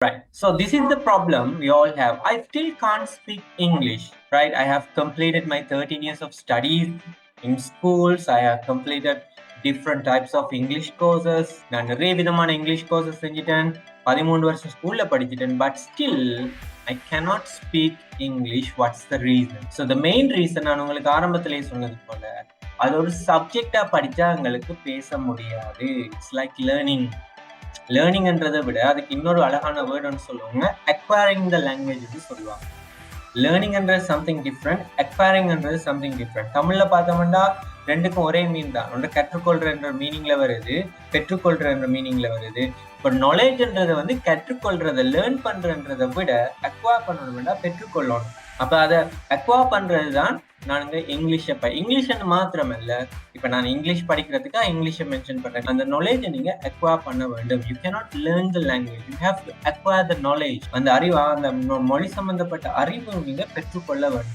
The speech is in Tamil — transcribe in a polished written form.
Right. So this is the problem we all have. I still can't speak English, right? I have completed my 13 years of studies in schools. I have completed different types of English courses. நான் நிறைய விதமான இங்கிலீஷ் கோர்சஸ் செஞ்சுட்டேன். 13 வருஷம் ஸ்கூல்ல படிச்சுட்டேன். But still I cannot speak English. What's the reason? So the main reason நான் உங்களுக்கு ஆரம்பத்திலேயே சொன்னது போல அது ஒரு சப்ஜெக்டா படிச்சா எங்களுக்கு பேச முடியாது. இட்ஸ் லைக் லேர்னிங்ன்றதை விட அதுக்கு இன்னொரு அழகான வேர்டுன்னு சொல்லுவாங்க, அக்வயரிங் த லாங்குவேஜ் சொல்லுவாங்க. லேர்னிங்ன்றது சம்திங் டிஃப்ரெண்ட், அக்வயரிங்ன்றது சம்திங் டிஃப்ரெண்ட். தமிழ்ல பார்த்தோம்னா ரெண்டுக்கும் ஒரே மீன் தான். ஒன்று கற்றுக்கொள்றன்ற மீனிங்ல வருது, பெற்றுக்கொள்றன்ற மீனிங்ல வருது. இப்போ நாலேஜ்ன்றதை வந்து கற்றுக்கொள்றதை லேர்ன் பண்றன்றதை விட அக்வயர் பண்ணணும்னா பெற்றுக்கொள்ளணும். அப்ப அதை அக்வயர் பண்றது தான் நானுங்க இங்கிலீஷை இங்கிலீஷ்னு மாத்திரம் இல்ல, இப்ப நான் இங்கிலீஷ் படிக்கிறதுக்கு இங்கிலீஷை மென்ஷன் பண்றேன். அந்த நாலேஜை நீங்க அக்வயர் பண்ண வேண்டும். You cannot learn the language, you have to acquire the knowledge. அந்த அறிவு, அந்த மொழி சம்பந்தப்பட்ட அறிவு நீங்க பெற்றுக்கொள்ள வேண்டும்.